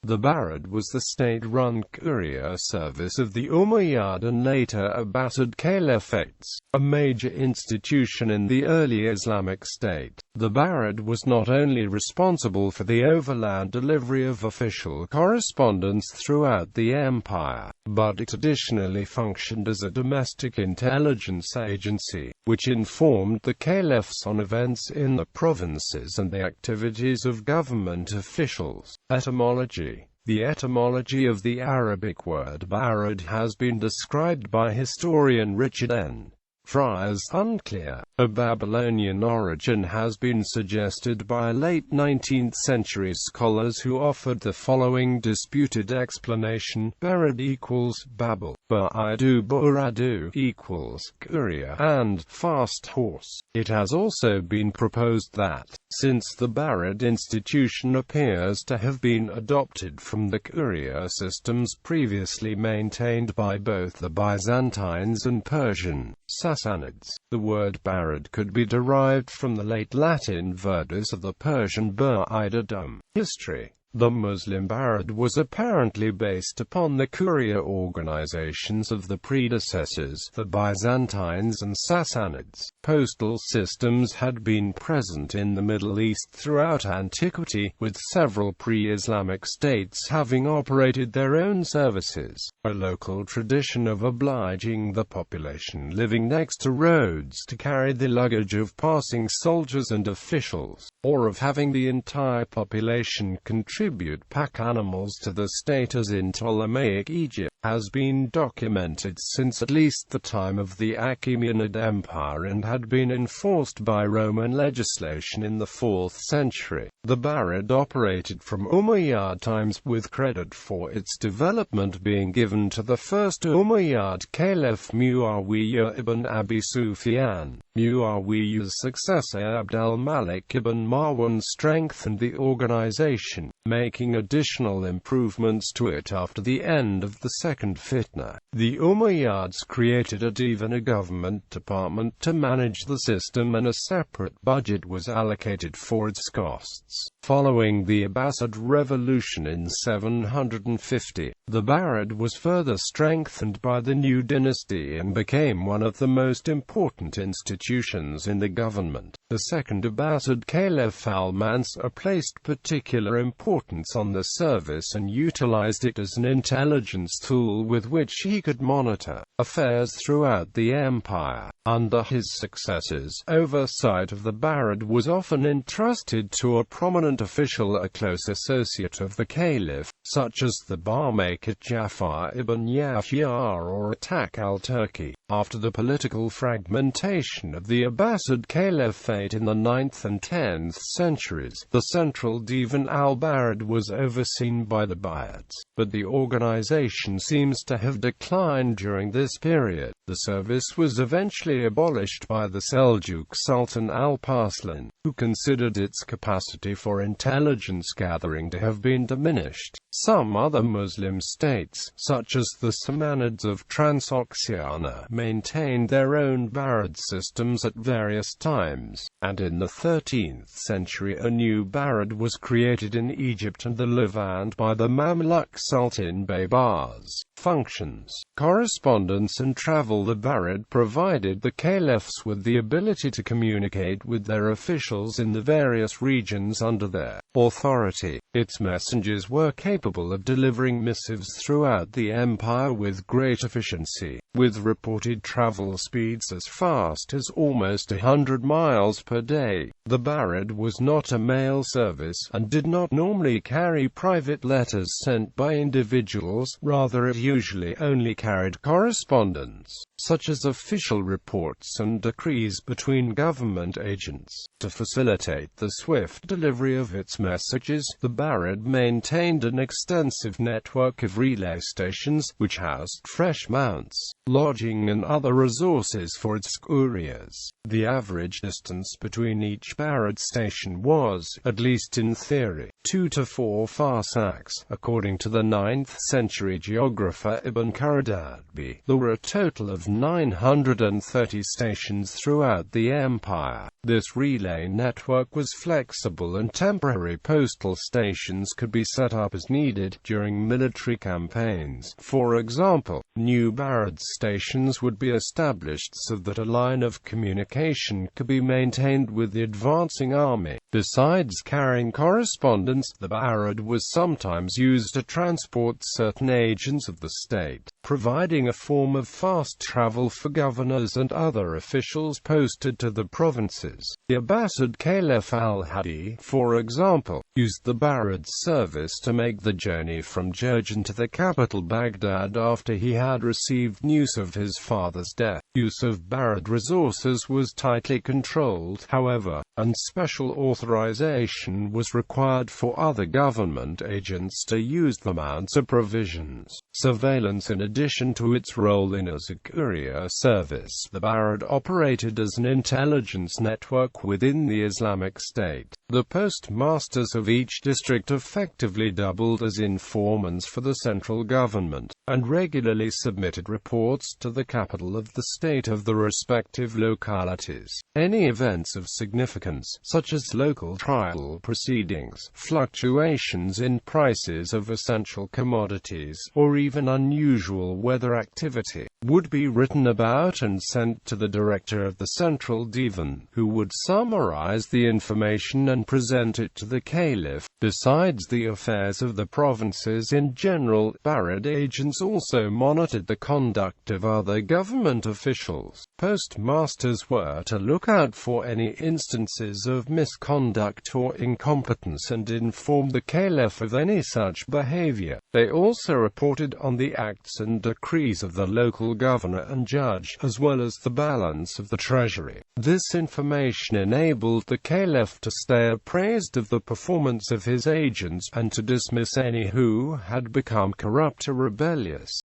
The Barid was the state-run courier service of the Umayyad and later Abbasid Caliphates, a major institution in the early Islamic state. The Barid was not only responsible for the overland delivery of official correspondence throughout the empire, but it additionally functioned as a domestic intelligence agency, which informed the caliphs on events in the provinces and the activities of government officials. Etymology. The etymology of the Arabic word barid has been described by historian Richard N. Fry as unclear. A Babylonian origin has been suggested by late 19th century scholars who offered the following disputed explanation: Barid equals Babel, barīdu equals courier, and fast horse. It has also been proposed that, since the Barid institution appears to have been adopted from the courier systems previously maintained by both the Byzantines and Persian Sassanids, the word Barid could be derived from the late Latin verdus of the Persian barīd. History. The Muslim Barid was apparently based upon the courier organizations of the predecessors, the Byzantines and Sassanids. Postal systems had been present in the Middle East throughout antiquity, with several pre-Islamic states having operated their own services. A local tradition of obliging the population living next to roads to carry the luggage of passing soldiers and officials, or of having the entire population contribute pack animals to the state as in Ptolemaic Egypt, has been documented since at least the time of the Achaemenid Empire and had been enforced by Roman legislation in the 4th century. The Barid operated from Umayyad times, with credit for its development being given to the first Umayyad Caliph Muawiyah ibn Abi Sufyan. Muawiyah's successor Abd al-Malik ibn Marwan strengthened the organization, making additional improvements to it after the end of the Second Fitna. The Umayyads created a divan, a government department to manage the system, and a separate budget was allocated for its costs. Following the Abbasid Revolution in 750, the Barid was further strengthened by the new dynasty and became one of the most important institutions in the government. The second Abbasid Caliph al-Mansur placed particular importance on the service and utilized it as an intelligence tool with which he could monitor affairs throughout the empire. Under his successors, oversight of the Barid was often entrusted to a prominent official, a close associate of the caliph, such as the barmaker Jafar ibn Yahya or Atak al-Turki. After the political fragmentation of the Abbasid Caliphate in the 9th and 10th centuries, the central divan al-Barid was overseen by the Buyids, but the organization seems to have declined during this period. The service was eventually abolished by the Seljuk Sultan Alparslan, who considered its capacity for intelligence gathering to have been diminished. Some other Muslim states, such as the Samanids of Transoxiana, maintained their own Barid systems at various times, and in the 13th century a new Barid was created in Egypt and the Levant by the Mamluk Sultan Baybars. Functions, correspondence and travel. The Barid provided the caliphs with the ability to communicate with their officials in the various regions under their authority. Its messengers were capable of delivering missives throughout the empire with great efficiency, with reported travel speeds as fast as almost 100 miles per day. The Barid was not a mail service, and did not normally carry private letters sent by individuals, rather it usually only carried correspondence, such as official reports and decrees between government agents. To facilitate the swift delivery of its messages, the Barid maintained an extensive network of relay stations, which housed fresh mounts, lodging and other resources for its couriers. The average distance between each Barid station was, at least in theory, 2 to 4 farsakhs, according to the 9th century geographer Ibn Khaldun. There were a total of 930 stations throughout the empire. This relay network was flexible and temporary postal stations could be set up as needed during military campaigns. For example, new barīd stations would be established so that a line of communication could be maintained with the advancing army. Besides carrying correspondence, the barīd was sometimes used to transport certain agents of the state, providing a form of fast travel for governors and other officials posted to the provinces. The Abbasid Caliph al-Hadi, for example, used the barīd service to make the journey from Jurjan to the capital Baghdad after he had received news of his father's death. Use of barīd resources was tightly controlled, however, and special authorization was required for other government agents to use them to answer provisions. Surveillance. In addition to its role as a courier service, the barīd operated as an intelligence network within the Islamic State. The postmasters of each district effectively doubled as informants for the central government, and regularly submitted reports to the capital of the state of the respective localities. Any events of significance, such as local trial proceedings, fluctuations in prices of essential commodities, or even unusual weather activity, would be written about and sent to the director of the central divan, who would summarize the information and present it to the caliph. Besides the affairs of the provinces in general, barīd agents also monitored the conduct of other government officials. Postmasters were to look out for any instances of misconduct or incompetence and inform the caliph of any such behavior. They also reported on the acts and decrees of the local governor and judge, as well as the balance of the treasury. This information enabled the caliph to stay appraised of the performance of his agents, and to dismiss any who had become corrupt or rebellious.